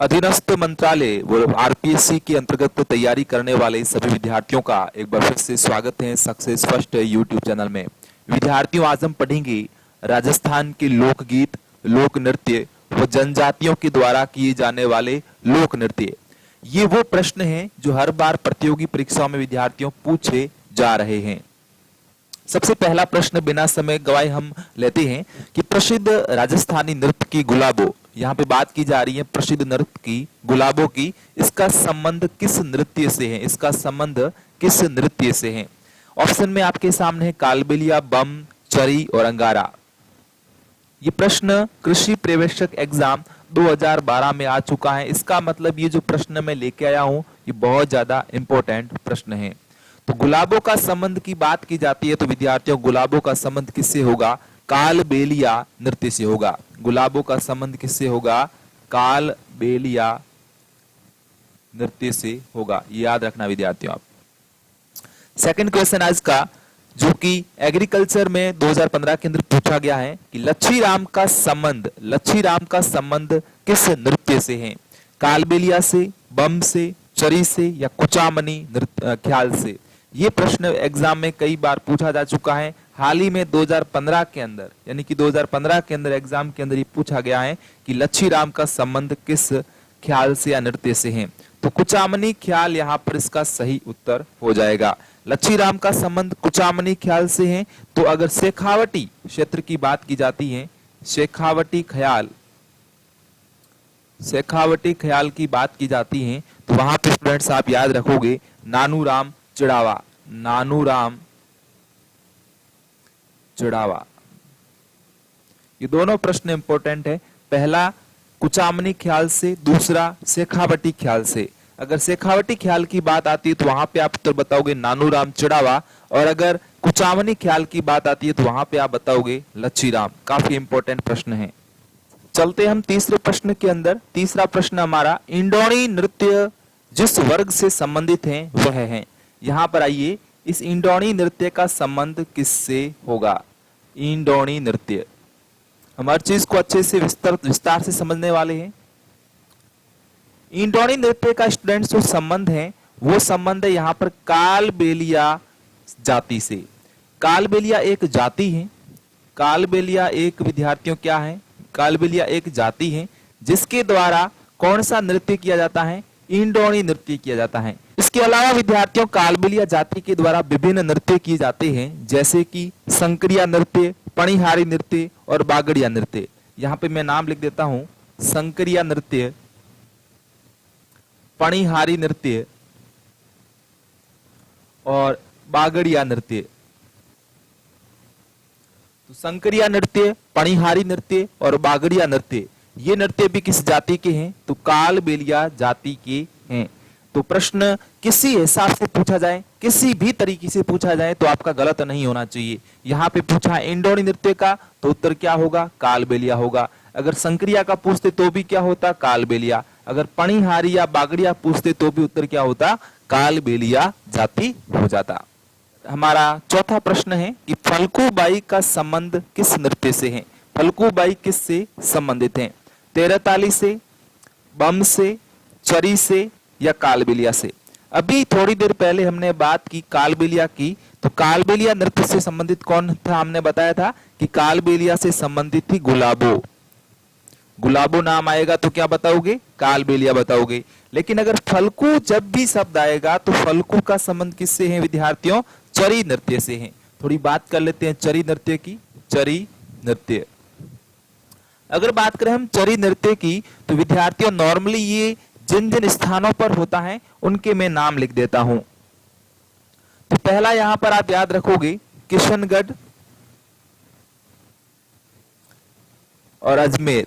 अधीनस्थ मंत्रालय वो आरपीएससी के अंतर्गत तैयारी करने वाले सभी विद्यार्थियों का एक बार फिर से स्वागत है सक्सेस फर्स्ट यूट्यूब चैनल में। विद्यार्थियों, आज हम पढ़ेंगे राजस्थान के लोकगीत, लोक नृत्य व जनजातियों के द्वारा किए जाने वाले लोक नृत्य। ये वो प्रश्न हैं जो हर बार प्रतियोगी परीक्षाओं में विद्यार्थियों पूछे जा रहे हैं। सबसे पहला प्रश्न बिना समय गवाए हम लेते हैं कि प्रसिद्ध राजस्थानी नृत्य की गुलाबो, यहाँ पे बात की जा रही है प्रसिद्ध नृत्य की गुलाबों की, इसका संबंध किस नृत्य से है? इसका संबंध किस नृत्य से है? ऑप्शन में आपके सामने है कालबेलिया, बम, चरी और अंगारा। ये प्रश्न कृषि प्रवेशक एग्जाम 2012 में आ चुका है। इसका मतलब ये जो प्रश्न मैं लेके आया हूं ये बहुत ज्यादा इंपॉर्टेंट प्रश्न है। तो गुलाबों का संबंध की बात की जाती है तो विद्यार्थियों, गुलाबों का संबंध किससे होगा? कालबेलिया नृत्य से होगा। गुलाबों का संबंध किससे होगा? कालबेलिया नृत्य से होगा। ये याद रखना विद्यार्थियों आप। सेकंड क्वेश्चन आज का, जो कि एग्रीकल्चर में 2015 के अंदर पूछा गया है कि लच्छीराम का संबंध किस नृत्य से है? कालबेलिया से, बम से, चरी से या कुचामनी ख्याल से? ये प्रश्न एग्जाम में कई बार पूछा जा चुका है। हाल ही में 2015 के अंदर, यानी कि 2015 के अंदर एग्जाम के अंदर ये पूछा गया है कि लच्छीराम का संबंध किस ख्याल से या नृत्य से है? तो कुचामनी ख्याल यहाँ पर इसका सही उत्तर हो जाएगा। लच्छीराम का संबंध कुचामनी ख्याल से है। तो अगर शेखावटी क्षेत्र की बात की जाती है, शेखावटी ख्याल की बात की जाती है, तो वहां पे स्टूडेंट्स आप याद रखोगे नानूराम चिड़ावा। ये दोनों प्रश्न इंपॉर्टेंट है। पहला कुचामनी ख्याल से, दूसरा शेखावटी ख्याल से। अगर शेखावटी ख्याल की बात आती है तो वहां पे आप उत्तर बताओगे नानूराम चिड़ावा, और अगर कुचामनी ख्याल की बात आती है तो वहां पे आप बताओगे लच्छीराम। काफी इंपॉर्टेंट प्रश्न है। चलते हम तीसरे प्रश्न के अंदर। तीसरा प्रश्न हमारा, इंडोणी नृत्य जिस वर्ग से संबंधित है वह है। यहाँ पर आइए, इस इंडोणी नृत्य का संबंध किससे होगा? इंडोणी नृत्य, हम हर चीज को अच्छे से विस्तार से समझने वाले हैं। इंडोणी नृत्य का स्टूडेंट्स जो संबंध है वो संबंध है यहाँ पर कालबेलिया जाति से। कालबेलिया एक जाति है। कालबेलिया एक विद्यार्थियों क्या है? कालबेलिया एक जाति है जिसके द्वारा कौन सा नृत्य किया जाता है? इंडोणी नृत्य किया जाता है। इसके अलावा विद्यार्थियों, कालबेलिया जाति के द्वारा विभिन्न नृत्य किए जाते हैं, जैसे कि संकरिया नृत्य, पणिहारी नृत्य और बागड़िया नृत्य। यहाँ पे मैं नाम लिख देता हूं, संकरिया नृत्य, पणिहारी नृत्य और बागड़िया नृत्य। तो संकरिया नृत्य, पणिहारी नृत्य और बागड़िया नृत्य, ये नृत्य भी किस जाति के हैं? तो कालबेलिया जाति के हैं। तो प्रश्न किसी हिसाब से पूछा जाए, किसी भी तरीके से पूछा जाए तो आपका गलत नहीं होना चाहिए। यहाँ पे पूछा इंडोणी नृत्य का तो उत्तर क्या होगा? कालबेलिया होगा। अगर संकरिया का पूछते तो भी क्या होता? कालबेलिया। अगर पणिहारी या बागड़िया पूछते तो भी उत्तर क्या होता? कालबेलिया जाति हो जाता। हमारा चौथा प्रश्न है कि फल्गुबाई का संबंध किस नृत्य से है? फल्गुबाई किससे संबंधित है? तेरताली से, बम से, चरी से या कालबेलिया से? अभी थोड़ी देर पहले हमने बात की कालबेलिया की, तो कालबेलिया नृत्य से संबंधित कौन था? हमने बताया था कि कालबेलिया से संबंधित थी गुलाबो। गुलाबो नाम आएगा तो क्या बताओगे? कालबेलिया बताओगे। लेकिन अगर फल्गु जब भी शब्द आएगा तो फल्गु का संबंध किससे है विद्यार्थियों? चरी नृत्य से है। थोड़ी बात कर लेते हैं चरी नृत्य की। चरी नृत्य, अगर बात करें हम चरी नृत्य की तो विद्यार्थियों, नॉर्मली ये जिन जिन स्थानों पर होता है उनके मैं नाम लिख देता हूं। तो पहला यहां पर आप याद रखोगे किशनगढ़ और अजमेर।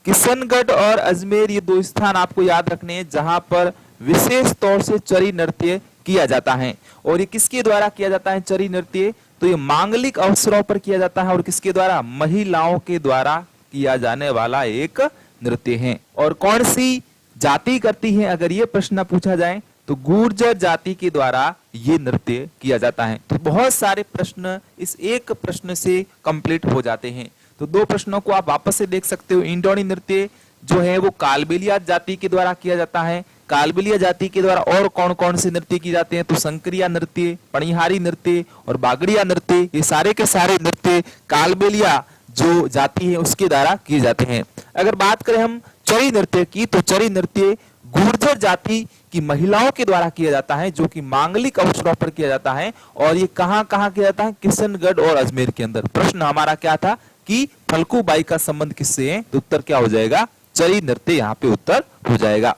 किशनगढ़ और अजमेर ये दो स्थान आपको याद रखने हैं जहां पर विशेष तौर से चरी नृत्य किया जाता है। और ये किसके द्वारा किया जाता है चरी नृत्य? तो ये मांगलिक अवसरों पर किया जाता है और किसके द्वारा? महिलाओं के द्वारा किया जाने वाला एक नृत्य है। और कौन सी जाति करती है अगर ये प्रश्न पूछा जाए तो गुर्जर जाति के द्वारा ये नृत्य किया जाता है। तो बहुत सारे प्रश्न इस एक प्रश्न से कंप्लीट हो जाते हैं। तो दो प्रश्नों को आप वापस से देख सकते हो। इंडोणी नृत्य जो है वो कालबेलिया जाति के द्वारा किया जाता है। कालबेलिया जाति के द्वारा और कौन कौन से नृत्य किए जाते हैं? तो संकरिया नृत्य, पणिहारी नृत्य और बागड़िया नृत्य, ये सारे के सारे नृत्य कालबेलिया जो जाति है उसके द्वारा किए जाते हैं। अगर बात करें हम चरी नृत्य की, तो चरी नृत्य गुर्जर जाति की महिलाओं के द्वारा किया जाता है, जो कि मांगलिक अवसरों पर किया जाता है। और ये कहां कहां किया जाता है? किशनगढ़ और अजमेर के अंदर। प्रश्न हमारा क्या था कि फल्गुबाई का संबंध किससे है? तो उत्तर क्या हो जाएगा? चरी नृत्य यहाँ पे उत्तर हो जाएगा।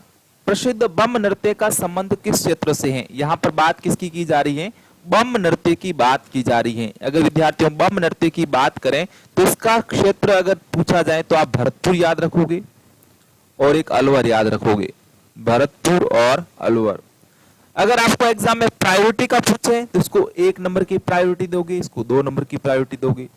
प्रसिद्ध बम नृत्य का संबंध किस क्षेत्र से है? यहाँ पर बात किसकी की जा रही है? बम नृत्य की बात की जा रही है। अगर विद्यार्थियों बम नृत्य की बात करें तो इसका क्षेत्र अगर पूछा जाए तो आप भरतपुर याद रखोगे और एक अलवर याद रखोगे, भरतपुर और अलवर। अगर आपको एग्जाम में प्रायोरिटी का पूछे तो इसको 1 नंबर की प्रायोरिटी दोगे, इसको 2 नंबर की प्रायोरिटी दोगे।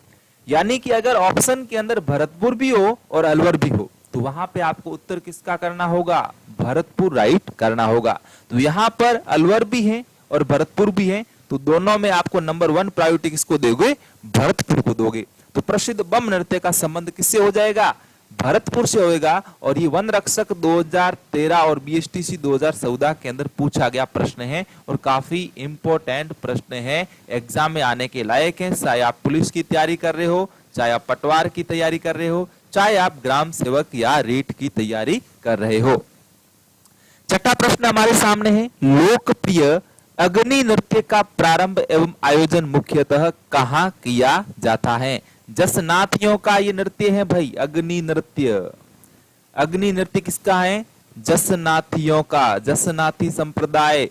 यानी कि अगर ऑप्शन के अंदर भरतपुर भी हो और अलवर भी हो तो वहां पे आपको उत्तर किसका करना होगा? भरतपुर राइट करना होगा। तो यहाँ पर अलवर भी है और भरतपुर भी है, तो दोनों में आपको नंबर 1 प्रायोरिटी किसको दोगे? भरतपुर को दोगे। तो प्रसिद्ध बम नृत्य का संबंध किससे हो जाएगा? भरतपुर से होगा। और ये वन रक्षक 2013 और बीएसटीसी 2014 के अंदर पूछा गया प्रश्न है और काफी इंपॉर्टेंट प्रश्न है, एग्जाम में आने के लायक है। चाहे आप पुलिस की तैयारी कर रहे हो, चाहे आप पटवार की तैयारी कर रहे हो, चाहे आप ग्राम सेवक या रेट की तैयारी कर रहे हो। छठा प्रश्न हमारे सामने है, लोकप्रिय अग्नि नृत्य का प्रारंभ एवं आयोजन मुख्यतः कहाँ किया जाता है? जसनाथियों का ये नृत्य है भाई, अग्नि नृत्य। अग्नि नृत्य किसका है? जसनाथियों का। जसनाथी संप्रदाय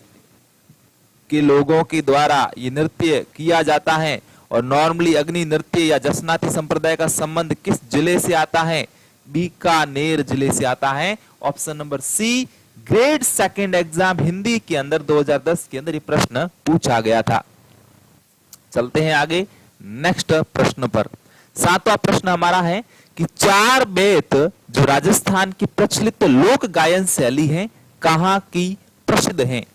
के लोगों के द्वारा ये नृत्य किया जाता है। और नॉर्मली अग्नि नृत्य या जसनाथी संप्रदाय का संबंध किस जिले से आता है? बीकानेर जिले से आता है। Option number C. Grade 2 exam Hindi के अंदर 2010 के अंदर ये प्रश्न पूछा गया था। चलते हैं आगे नेक्स्ट प्रश्न पर। 7वां प्रश्न हमारा है कि 4 बेत जो राजस्थान की प्रचलित लोक गायन शैली है कहां की प्रसिद्ध है?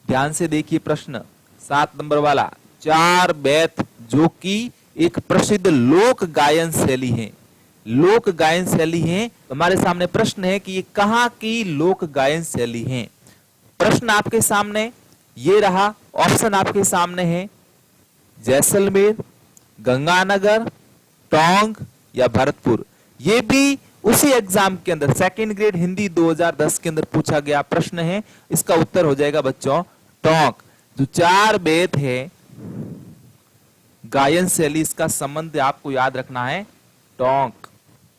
ध्यान से देखिए प्रश्न 7 नंबर वाला। 4 बेत जो कि एक प्रसिद्ध लोक गायन शैली है, लोक गायन शैली है। हमारे सामने प्रश्न है कि ये कहां की लोक गायन शैली है? प्रश्न आपके सामने ये रहा, ऑप्शन आपके सामने है जैसलमेर, गंगानगर, टोंक या भरतपुर। ये भी उसी एग्जाम के अंदर 2nd ग्रेड हिंदी 2010 के अंदर पूछा गया प्रश्न है। इसका उत्तर हो जाएगा बच्चों टोंक। जो 4 बेत है गायन शैली, इसका संबंध आपको याद रखना है टोंक।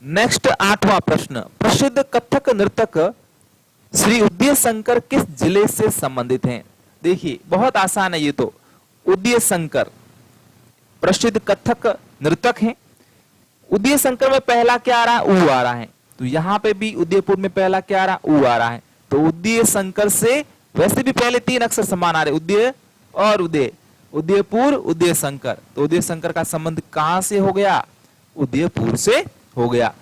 नेक्स्ट 8वां प्रश्न, प्रसिद्ध कथक नर्तक श्री उदय शंकर किस जिले से संबंधित हैं? देखिए बहुत आसान है ये तो। उदय शंकर प्रसिद्ध कथक नर्तक हैं। उदय शंकर में पहला क्या आ रहा है? ऊ आ रहा है। तो यहाँ पे भी उदयपुर में पहला क्या आ रहा है? ऊ आ रहा है। तो उदय शंकर से वैसे भी पहले 3 अक्षर समान आ रहे, उदय और उदय, उदयपुर उदय शंकर। तो उदय शंकर का संबंध कहां से हो गया? उदयपुर से हो गया।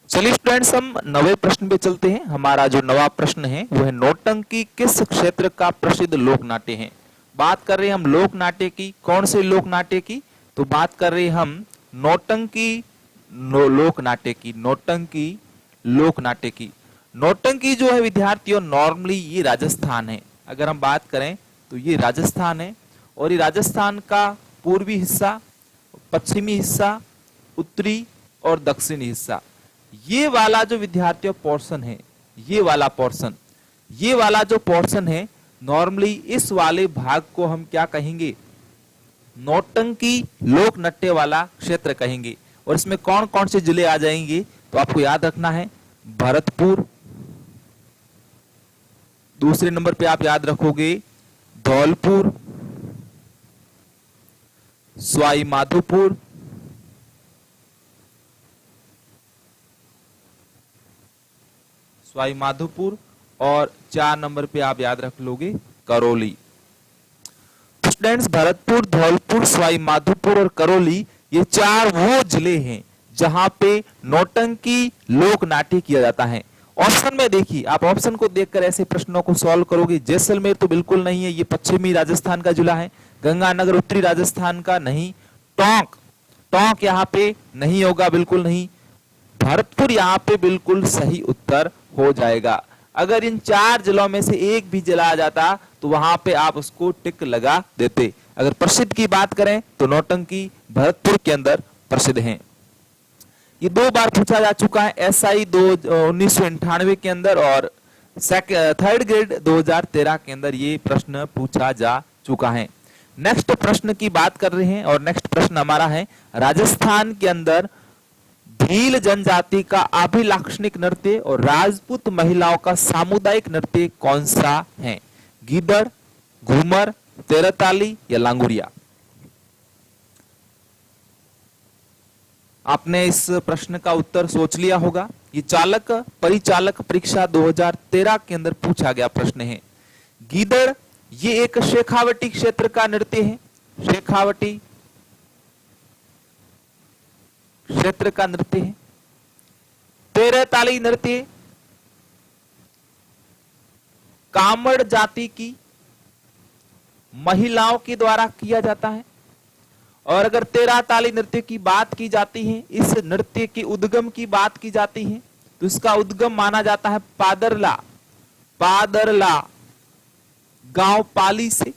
चलिए स्टूडेंट्स हम 9वें प्रश्न पे चलते हैं। हमारा जो 9वां प्रश्न है वो है नौटंकी किस क्षेत्र का प्रसिद्ध लोक नाट्य है? बात कर रहे हैं हम लोक नाट्य की। कौन से लोक नाट्य की? तो बात कर रहे हैं हम नौटंकी लोक नाट्य की। नौटंकी लोक नाट्य की। नौटंकी जो है विद्यार्थियों नॉर्मली ये राजस्थान है। अगर हम बात करें तो ये राजस्थान है और ये राजस्थान का पूर्वी हिस्सा, पश्चिमी हिस्सा, उत्तरी और दक्षिणी हिस्सा, ये वाला जो विद्यार्थियों पोर्शन है, ये वाला जो पोर्शन है नॉर्मली इस वाले भाग को हम क्या कहेंगे? नौटंकी लोक नृत्य वाला क्षेत्र कहेंगे। और इसमें कौन कौन से जिले आ जाएंगे? तो आपको याद रखना है भरतपुर, दूसरे नंबर पे आप याद रखोगे धौलपुर, सवाई माधोपुर, और 4 नंबर पे आप याद रख लोगे करौली। स्टूडेंट्स भरतपुर, धौलपुर, सवाई माधोपुर और करौली ये 4 वो जिले हैं जहां पे नौटंकी लोक नाट्य किया जाता है। ऑप्शन में देखिए, आप ऑप्शन को देखकर ऐसे प्रश्नों को सॉल्व करोगे। जैसलमेर तो बिल्कुल नहीं है, ये पश्चिमी राजस्थान का जिला है। गंगानगर उत्तरी राजस्थान का नहीं। टोंक यहाँ पे नहीं होगा, बिल्कुल नहीं। भरतपुर यहाँ पे बिल्कुल सही उत्तर हो जाएगा। अगर इन 4 जिलों में से एक भी जिला आ जाता तो वहां पे आप उसको टिक लगा देते। अगर प्रसिद्ध की बात करें तो नौटंकी भरतपुर के अंदर प्रसिद्ध है। ये 2 बार पूछा जा चुका है, SI 1998 के अंदर और 3rd ग्रेड 2013 के अंदर ये प्रश्न पूछा जा चुका है। नेक्स्ट प्रश्न की बात कर रहे हैं और नेक्स्ट प्रश्न हमारा है, राजस्थान के अंदर भील जनजाति का अभिलाक्षणिक नृत्य और राजपूत महिलाओं का सामुदायिक नृत्य कौन सा है? गीदड़, घूमर, तेरताली या लांगुरिया? आपने इस प्रश्न का उत्तर सोच लिया होगा। ये चालक परिचालक परीक्षा 2013 के अंदर पूछा गया प्रश्न है। गीदड़ ये एक शेखावटी क्षेत्र का नृत्य है, शेखावटी क्षेत्र का नृत्य है। तेरताली नृत्य कामड़ जाति की महिलाओं के द्वारा किया जाता है। और अगर तेरताली नृत्य की बात की जाती है, इस नृत्य के उद्गम की बात की जाती है, तो इसका उद्गम माना जाता है पादरला, पादरला गांव पाली से।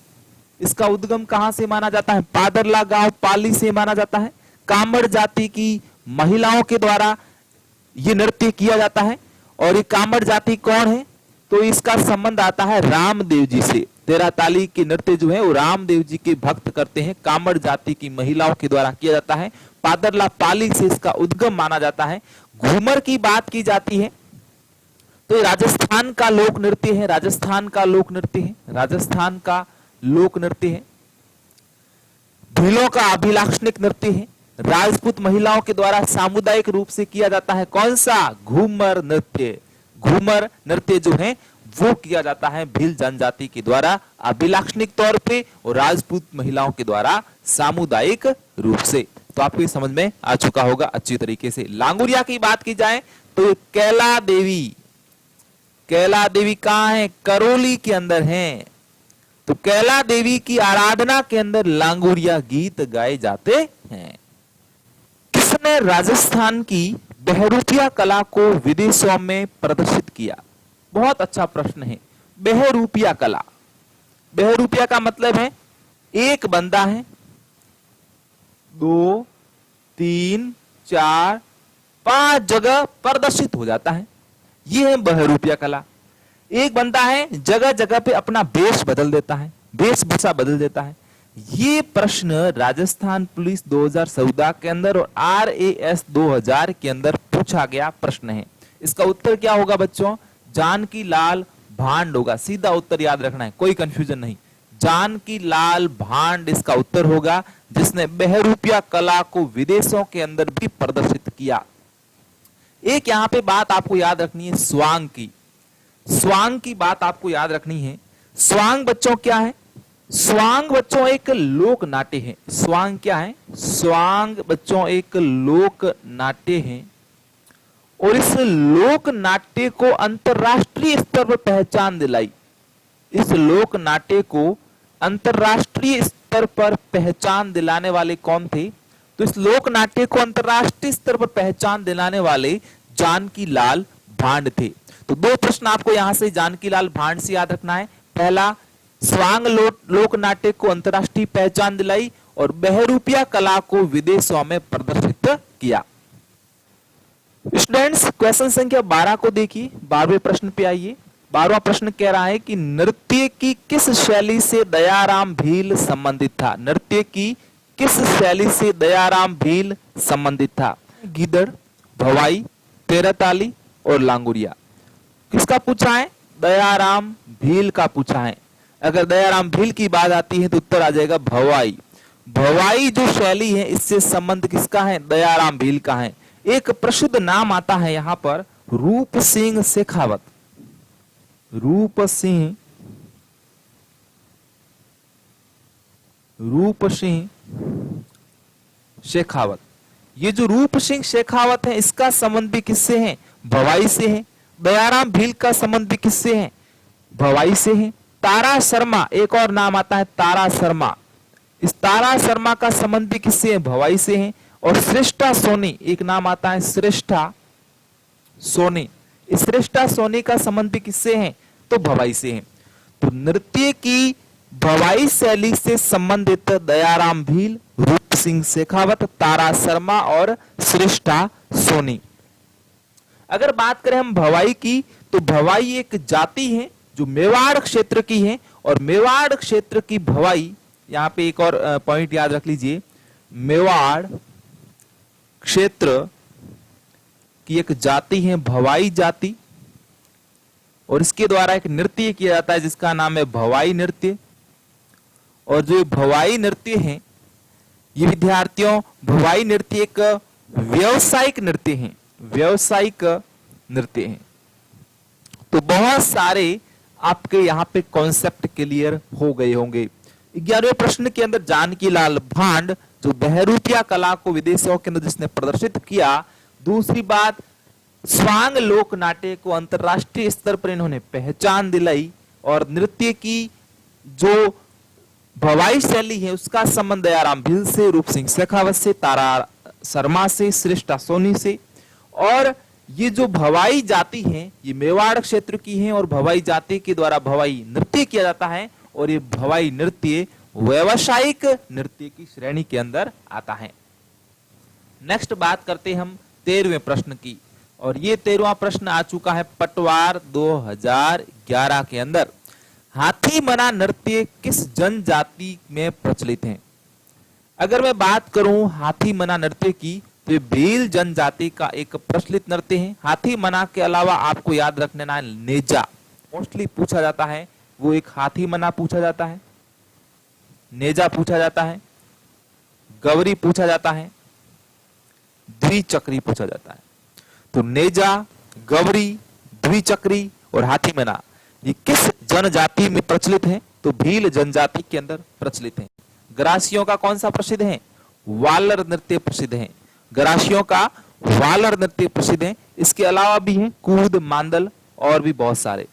इसका उद्गम कहां से माना जाता है? पादरला गांव पाली से माना जाता है। कामड़ जाति की महिलाओं के द्वारा ये नृत्य किया जाता है। और ये कामड़ जाति कौन है? तो इसका संबंध आता है रामदेव जी से। तेरताली के नृत्य जो है वो रामदेव जी के भक्त करते हैं, कामड़ जाति की महिलाओं के द्वारा किया जाता है। पादरला पाली से इसका उद्गम माना जाता है। घूमर की बात की जाती है तो ये राजस्थान का लोक नृत्य है, राजस्थान का लोक नृत्य है, राजस्थान का लोक नृत्य है। भीलों का अभिलाक्षणिक नृत्य है, राजपूत महिलाओं के द्वारा सामुदायिक रूप से किया जाता है। कौन सा? घूमर नृत्य। घूमर नृत्य जो है वो किया जाता है भील जनजाति के द्वारा अभिलाक्षणिक तौर पे और राजपूत महिलाओं के द्वारा सामुदायिक रूप से। तो आपको समझ में आ चुका होगा अच्छी तरीके से। लांगुरिया की बात की जाए तो कैला देवी, कैला देवी कहां है? करौली के अंदर है। तो कैला देवी की आराधना के अंदर लांगुरिया गीत गाए जाते हैं। किसने राजस्थान की बहरूपिया कला को विदेशों में प्रदर्शित किया? बहुत अच्छा प्रश्न है। बहरूपिया कला, बहरूपिया का मतलब है एक बंदा है, 2, 3, 4, 5 जगह प्रदर्शित हो जाता है। ये है बहरूपिया कला। एक बंदा है, जगह जगह पे अपना वेश बदल देता है, वेशभूषा बदल देता है। ये प्रश्न राजस्थान पुलिस 2014 के अंदर और RAS 2000 के अंदर पूछा गया प्रश्न है। इसका उत्तर क्या होगा बच्चों? जानकी लाल भांड होगा। सीधा उत्तर याद रखना है, कोई कंफ्यूजन नहीं। जानकी लाल भांड इसका उत्तर होगा, जिसने बहरूपिया कला को विदेशों के अंदर भी प्रदर्शित किया। एक यहां पे बात आपको याद रखनी है, स्वांग की। स्वांग की बात आपको याद रखनी है। स्वांग बच्चों क्या है? स्वांग बच्चों एक लोक नाट्य है। स्वांग क्या है? स्वांग बच्चों एक लोक नाट्य है और इस लोक नाट्य को अंतरराष्ट्रीय स्तर पर पहचान दिलाई। इस लोक नाट्य को अंतरराष्ट्रीय स्तर पर पहचान दिलाने वाले कौन थे? तो इस लोक नाट्य को अंतरराष्ट्रीय स्तर पर पहचान दिलाने वाले जानकी लाल भांड थे। तो 2 प्रश्न आपको यहां से जानकी लाल भांड से याद रखना है। पहला, स्वांग लोक नाट्य को अंतरराष्ट्रीय पहचान दिलाई और बहरूपिया कला को विदेशों में प्रदर्शित किया। स्टूडेंट्स, क्वेश्चन संख्या 12 को देखिए। 12वें प्रश्न पे आइए। 12वां प्रश्न कह रहा है कि नृत्य की किस शैली से दयाराम भील संबंधित था? नृत्य की किस शैली से दयाराम भील संबंधित था? गीदड़, भवाई, तेरताली और लांगुरिया। किसका पूछा है? दयाराम भील का पूछा है। अगर दयाराम भील की बात आती है तो उत्तर आ जाएगा भवाई। भवाई जो शैली है इससे संबंध किसका है? दयाराम भील का है। एक प्रसिद्ध नाम आता है यहां पर, रूप सिंह शेखावत। रूप सिंह शेखावत। ये जो रूप सिंह शेखावत है इसका संबंध भी किससे है? भवाई से है। दयाराम भील का संबंध भी किससे है? भवाई से है। तारा शर्मा, एक और नाम आता है तारा शर्मा। इस तारा शर्मा का संबंध भी किससे है? भवाई से है। और श्रेष्ठा सोनी, एक नाम आता है श्रेष्ठा सोनी। श्रेष्ठा सोनी का संबंध भी किससे है? तो भवाई से है। तो नृत्य की भवाई शैली से संबंधित दयाराम भील, रूप सिंह शेखावत, तारा शर्मा और श्रेष्ठा सोनी। अगर बात करें हम भवाई की, तो भवाई एक जाति है जो मेवाड़ क्षेत्र की है, और मेवाड़ क्षेत्र की भवाई, यहां पे एक और पॉइंट याद रख लीजिए, मेवाड़ क्षेत्र की एक जाति है भवाई जाति, और इसके द्वारा एक नृत्य किया जाता है जिसका नाम है भवाई नृत्य। और जो भवाई नृत्य है, ये विद्यार्थियों, भवाई नृत्य एक व्यावसायिक नृत्य है, व्यावसायिक नृत्य है। तो बहुत सारे आपके यहाँ पे कॉन्सेप्ट क्लियर हो गए होंगे। 11वें प्रश्न के अंदर जानकी लाल भांड, जो बहरूपिया कला को विदेशों के अंदर जिसने प्रदर्शित किया। दूसरी बात, स्वांग लोक नाट्य को अंतरराष्ट्रीय स्तर पर इन्होंने पहचान दिलाई, और नृत्य की जो भवाई शैली है उसका संबंध दयाराम भील से, रूप सिंह शेखावत से, तारा शर्मा से, श्रेष्ठा सोनी से। और ये जो भवाई जाति है ये मेवाड़ क्षेत्र की है, और भवाई जाति के द्वारा भवाई नृत्य किया जाता है, और ये भवाई नृत्य व्यावसायिक नृत्य की श्रेणी के अंदर आता है। नेक्स्ट बात करते हैं हम 13वें प्रश्न की, और ये 13वां प्रश्न आ चुका है पटवार 2011 के अंदर। हाथी मना नृत्य किस जनजाति में प्रचलित है? अगर मैं बात करूं हाथी मना नृत्य की, तो भील जनजाति का एक प्रचलित नृत्य है। हाथी मना के अलावा आपको याद रखना है नेजा, मोस्टली पूछा जाता है, वो एक हाथी मना पूछा जाता है, नेजा पूछा जाता है, गवरी पूछा जाता है, द्विचक्री पूछा जाता है। तो नेजा, गवरी, द्विचक्री और हाथी मना ये किस जनजाति में प्रचलित है? तो भील जनजाति के अंदर प्रचलित है। ग्रासियों का कौन सा प्रसिद्ध है? वालर नृत्य प्रसिद्ध है। ग्रासियों का वालर नृत्य प्रसिद्ध है। इसके अलावा भी है कूद, मांदल और भी बहुत सारे।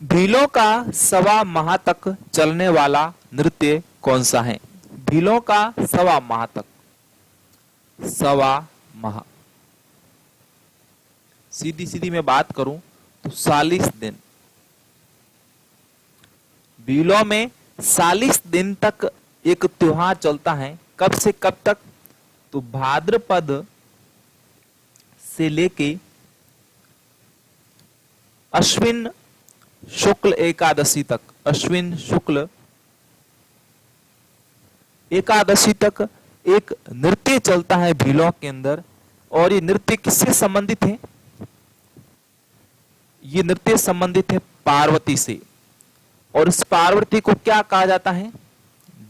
भीलों का 1.25 माह तक चलने वाला नृत्य कौन सा है? भीलों का 1.25 माह तक, 1.25 माह, सीधी सीधी मैं बात करूं तो 40 दिन। भीलों में 40 दिन तक एक त्योहार चलता है। कब से कब तक? तो भाद्रपद से लेके अश्विन शुक्ल एकादशी तक, अश्विन शुक्ल एकादशी तक एक नृत्य चलता है भीलों के अंदर। और ये नृत्य किससे संबंधित है? ये नृत्य संबंधित है पार्वती से, और इस पार्वती को क्या कहा जाता है?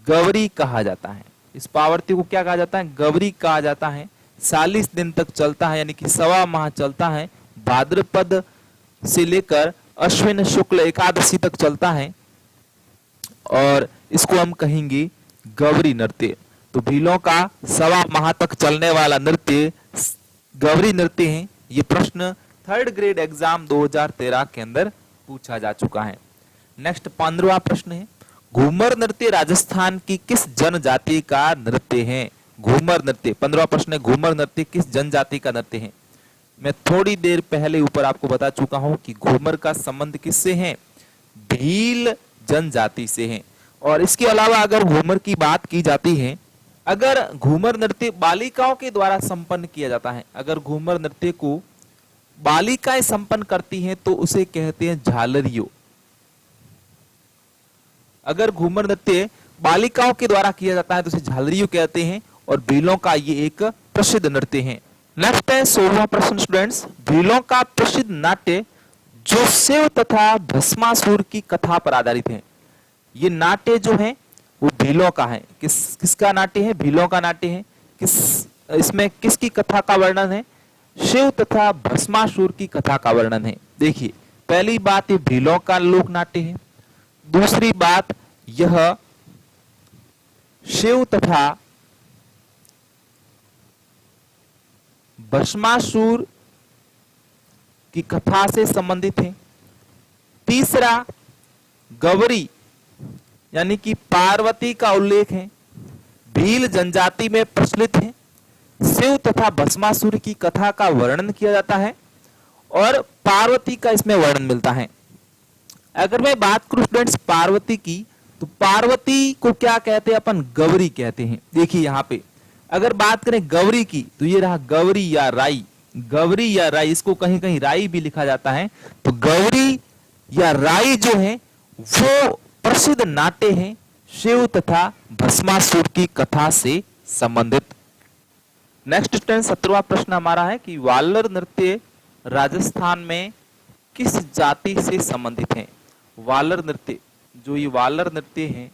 गौरी कहा जाता है। इस पार्वती को क्या कहा जाता है? गौरी कहा जाता है। 40 दिन तक चलता है, यानी कि 1.25 माह चलता है। भाद्रपद से लेकर अश्विन शुक्ल एकादशी तक चलता है, और इसको हम कहेंगे गौरी नृत्य। तो भीलों का 1.25 माह तक चलने वाला नृत्य गौरी नृत्य है। ये प्रश्न 3rd ग्रेड एग्जाम 2013 के अंदर पूछा जा चुका है। नेक्स्ट 15वां प्रश्न है, घूमर नृत्य राजस्थान की किस जनजाति का नृत्य है? घूमर नृत्य, 15वां प्रश्न है, घूमर नृत्य किस जनजाति का नृत्य है? मैं थोड़ी देर पहले ऊपर आपको बता चुका हूं कि घूमर का संबंध किससे है? भील जनजाति से है। और इसके अलावा अगर घूमर की बात की जाती है, अगर घूमर नृत्य बालिकाओं के द्वारा संपन्न किया जाता है, अगर घूमर नृत्य को बालिकाएं संपन्न करती हैं तो उसे कहते हैं झालरियो। अगर घूमर नृत्य बालिकाओं के द्वारा किया जाता है तो उसे झालरियो कहते हैं, और भीलों का ये एक प्रसिद्ध नृत्य है। नेक्स्ट है 16वां प्रश्न स्टूडेंट्स, भीलों का प्रसिद्ध नाट्य जो शिव तथा भस्मासुर की कथा पर आधारित है। ये नाट्य जो है वो भीलों का है। किसका नाट्य है? भीलों का नाट्य है। इसमें किसकी कथा का वर्णन है? शिव तथा भस्मासुर की कथा का वर्णन है। देखिए, पहली बात ये भीलों का लोक नाट्य है। दूसरी बात यह शिव तथा भस्मासुर की कथा से संबंधित है। तीसरा, गौरी यानी कि पार्वती का उल्लेख है, भील जनजाति में प्रचलित है। शिव तथा भस्मासुर की कथा का वर्णन किया जाता है। और पार्वती का इसमें वर्णन मिलता है। अगर मैं बात करूं स्टूडेंट्स पार्वती की, तो पार्वती को क्या कहते हैं अपन, गौरी कहते हैं। देखिए यहाँ पे अगर बात करें गौरी की, तो ये रहा गौरी या राई, गौरी या राई, इसको कहीं कहीं राई भी लिखा जाता है। तो गौरी या राई जो है वो प्रसिद्ध नाट्य हैं शिव तथा भस्मासुर की कथा से संबंधित। नेक्स्ट स्टूडेंट 17वां प्रश्न हमारा है कि वालर नृत्य राजस्थान में किस जाति से संबंधित है। वालर नृत्य, जो ये वालर नृत्य है,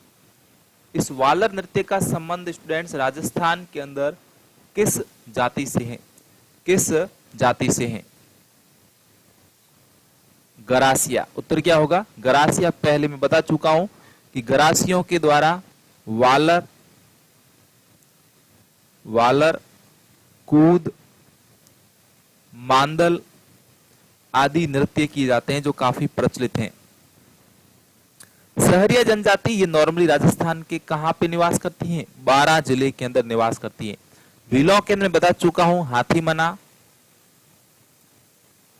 इस वालर नृत्य का संबंध स्टूडेंट्स राजस्थान के अंदर किस जाति से है, किस जाति से है। गरासिया, उत्तर क्या होगा, गरासिया। पहले मैं बता चुका हूं कि गरासियों के द्वारा वालर, कूद, मांदल आदि नृत्य किए जाते हैं जो काफी प्रचलित हैं। सहरिया जनजाति ये नॉर्मली राजस्थान के कहां पे निवास करती हैं, 12 जिले के अंदर निवास करती हैं। भीलों के अंदर बता चुका हूं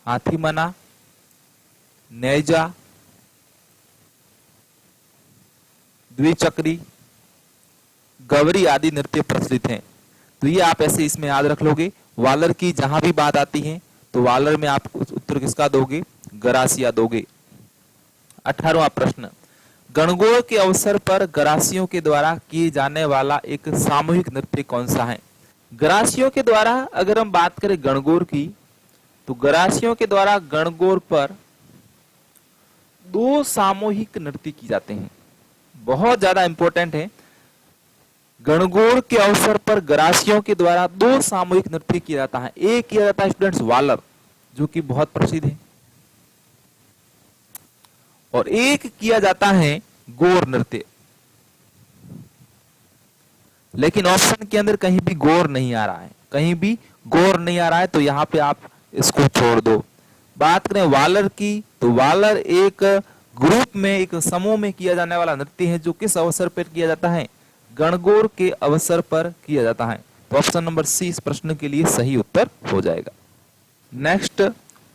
हाथीमना, नैजा, द्विचक्री, गवरी आदि नृत्य प्रचलित हैं। तो ये आप ऐसे इसमें याद रख लोगे। वालर की जहां भी बात आती है तो वालर में आप उत्तर किसका दोगे, गरासिया दोगे। 18वां प्रश्न, गणगौर के अवसर पर गरासियों के द्वारा किए जाने वाला एक सामूहिक नृत्य कौन सा है। गरासियों के द्वारा अगर हम बात करें गणगौर की, तो गरासियों के द्वारा गणगौर पर 2 सामूहिक नृत्य किए जाते हैं, बहुत ज्यादा इंपॉर्टेंट है। गणगौर के अवसर पर गरासियों के द्वारा 2 सामूहिक नृत्य किया जाता है। एक किया जाता है स्टूडेंट्स वालर, जो कि बहुत प्रसिद्ध है, और एक किया जाता है गौर नृत्य। लेकिन ऑप्शन के अंदर कहीं भी गौर नहीं आ रहा है, कहीं भी गौर नहीं आ रहा है, तो यहां पे आप इसको छोड़ दो। बात करें वालर की, तो वालर एक ग्रुप में, एक समूह में किया जाने वाला नृत्य है जो किस अवसर पर किया जाता है, गणगौर के अवसर पर किया जाता है। तो ऑप्शन नंबर सी इस प्रश्न के लिए सही उत्तर हो जाएगा। नेक्स्ट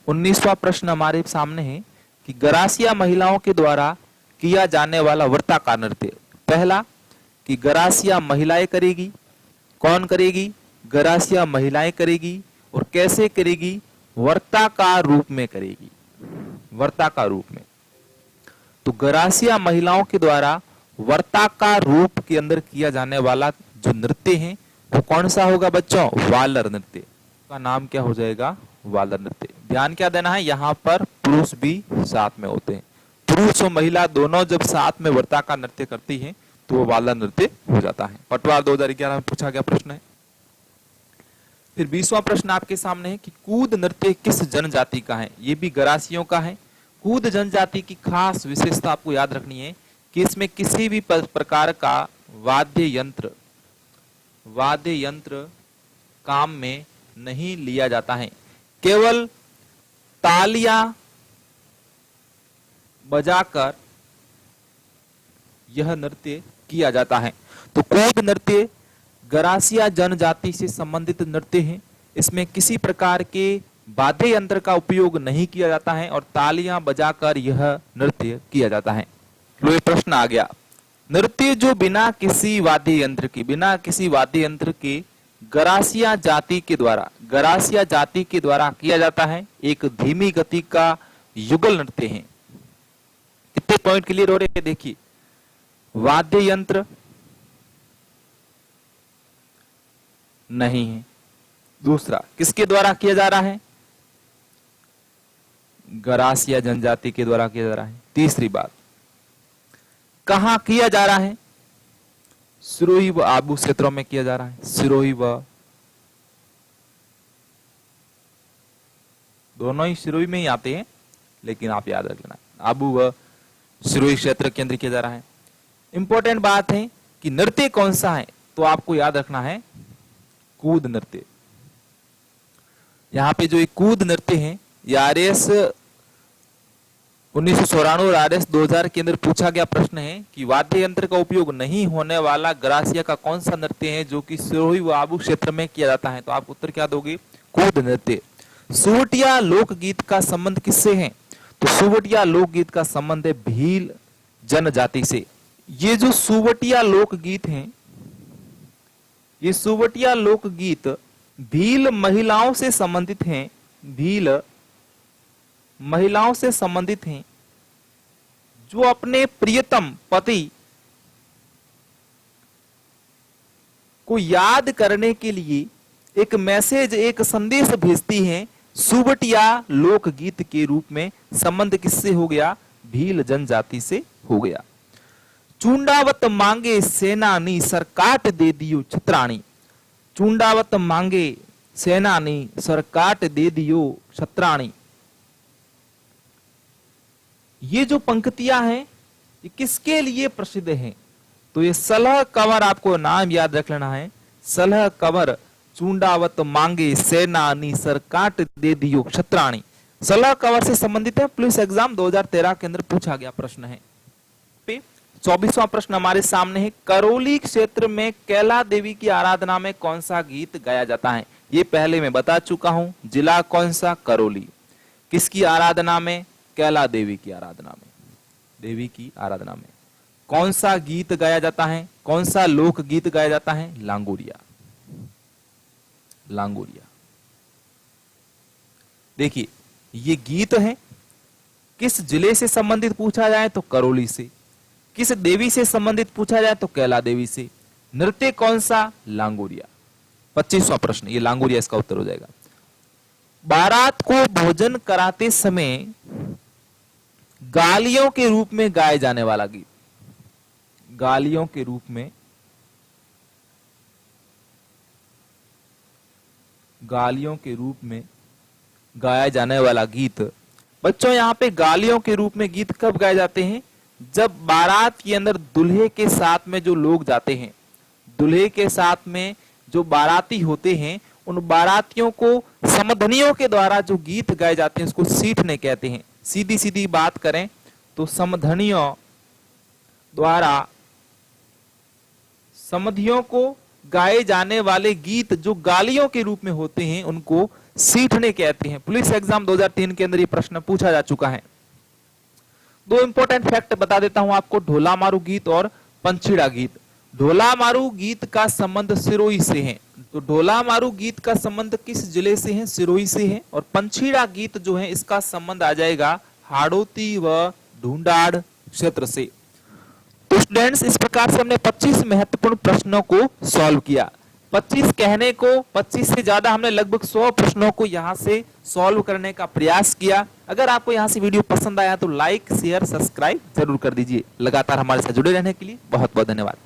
19वां प्रश्न हमारे सामने है कि गरासिया महिलाओं के द्वारा किया जाने वाला वर्ताकार नृत्य। पहला कि गरासिया महिलाएं करेगी, कौन करेगी, गरासिया महिलाएं करेगी, और कैसे करेगी, वर्ताकार रूप में करेगी, वर्ताकार रूप में। तो गरासिया महिलाओं के द्वारा वर्ताकार रूप के अंदर किया जाने वाला जो नृत्य है वो कौन सा होगा बच्चों, वालर नृत्य का नाम क्या हो जाएगा, वालर नृत्य। ध्यान क्या देना है, यहाँ पर पुरुष भी साथ में होते हैं, पुरुष और महिला दोनों जब साथ में वर्ताकार नृत्य करती हैं तो वो वालर नृत्य हो जाता है। पटवार 2011 में पूछा गया प्रश्न है। फिर 20वां प्रश्न आपके सामने है कि कूद नृत्य किस जनजाति का है। ये भी गरासियों का है। कूद जनजाति की खास विशेषता आपको याद रखनी है कि इसमें किसी भी प्रकार का वाद्य यंत्र काम में नहीं लिया जाता है, केवल तालियां बजाकर यह नृत्य किया जाता है। तो कूद नृत्य गरासिया जनजाति से संबंधित नृत्य है। इसमें किसी प्रकार के वाद्य यंत्र का उपयोग नहीं किया जाता है और तालियां बजाकर यह नृत्य किया जाता है। तो ये प्रश्न आ गया, नृत्य जो बिना किसी वाद्य यंत्र के गरासिया जाति के द्वारा किया जाता है, एक धीमी गति का युगल नृत्य है। कितने पॉइंट क्लियर हो रहे हैं, देखिए वाद्य यंत्र नहीं है। दूसरा, किसके द्वारा किया जा रहा है, गरासिया जनजाति के द्वारा किया जा रहा है। तीसरी बात, कहां किया जा रहा है, सिरोही व आबू क्षेत्रों में किया जा रहा है। सिरोही व, दोनों ही सिरोही में ही आते हैं, लेकिन आप याद रखना आबू व सिरोही क्षेत्र के अंदर किया जा रहा है। इंपॉर्टेंट बात है कि नृत्य कौन सा है, तो आपको याद रखना है कूद नृत्य। यहां पे जो एक कूद नृत्य है, ये आरएस 1994 और आरएस 2000 के अंदर पूछा गया प्रश्न है कि वाद्य यंत्र का उपयोग नहीं होने वाला गरासिया का कौन सा नृत्य है जो कि सिरोही व आबू क्षेत्र में किया जाता है। तो आप उत्तर क्या दोगे, कूद नृत्य। सुवटिया लोकगीत का संबंध किससे है? तो सुवटिया लोकगीत का संबंध है भील जनजाति से। ये जो सुवटिया लोकगीत हैं, ये सुवटिया लोकगीत भील महिलाओं से संबंधित हैं, भील महिलाओं से संबंधित हैं, जो अपने प्रियतम पति को याद करने के लिए एक मैसेज, एक संदेश भेजती हैं, सुवटिया लोकगीत के रूप में। संबंध किससे हो गया? भील जनजाति से हो गया। चूंडावत मांगे सेनानी सरकाट दे दियो छत्राणी। चूंडावत मांगे सेनानी सरकाट दे दियो छत्राणी। ये जो पंक्तियां हैं ये किसके लिए प्रसिद्ध हैं? तो ये सलह कंवर, आपको नाम याद रख लेना है, सलह कंवर चूंडावत मांगे सेनानी सरकाट दे दियो छत्राणी। सलह कंवर से संबंधित है, पुलिस एग्जाम 2013 के अंदर पूछा गया प्रश्न है। 24वां प्रश्न हमारे सामने है, करौली क्षेत्र में कैला देवी की आराधना में कौन सा गीत गाया जाता है? ये पहले मैं बता चुका हूं, जिला कौन सा? करौली। किसकी आराधना में? कैला देवी की आराधना में। देवी की आराधना में कौन सा गीत गाया जाता है? कौन सा लोक गीत गाया जाता है? लांगोरिया। लांगोरिया। देखिए ये गीत है, किस जिले से संबंधित पूछा जाए तो करौली से, किस देवी से संबंधित पूछा जाए तो कैला देवी से। नृत्य कौन सा? लांगोरिया। 25वां प्रश्न, ये लांगोरिया इसका उत्तर हो जाएगा। बारात को भोजन कराते समय गालियों के रूप में गाए जाने वाला गीत, गालियों के रूप में, गालियों के रूप में गाया जाने वाला गीत। बच्चों यहां पे गालियों के रूप में गीत कब गाए जाते हैं? जब बारात के अंदर दुल्हे के साथ में जो लोग जाते हैं, दुल्हे के साथ में जो बाराती होते हैं, उन बारातियों को समधनियों के द्वारा जो गीत गाए जाते हैं उसको सीठने कहते हैं। सीधी सीधी बात करें तो समधनियों द्वारा समधियों को गाए जाने वाले गीत जो गालियों के रूप में होते हैं उनको सीठने कहते हैं। पुलिस एग्जाम 2003 के अंदर ये प्रश्न पूछा जा चुका है। दो इंपॉर्टेंट फैक्ट बता देता हूं आपको, ढोला मारू गीत और पंछीड़ा गीत। ढोला मारू गीत का संबंध सिरोही से है, तो ढोला मारू गीत का संबंध किस जिले से है? सिरोही से है। और पंछीड़ा गीत जो है इसका संबंध आ जाएगा हाड़ौती व ढूंढाड़ क्षेत्र से। तो स्टूडेंट्स इस प्रकार से हमने 25 महत्वपूर्ण प्रश्नों को सॉल्व किया। 25 कहने को 25 से ज्यादा हमने लगभग 100 प्रश्नों को यहां से सॉल्व करने का प्रयास किया। अगर आपको यहां से वीडियो पसंद आया तो लाइक, शेयर, सब्सक्राइब जरूर कर दीजिए। लगातार हमारे साथ जुड़े रहने के लिए बहुत बहुत धन्यवाद।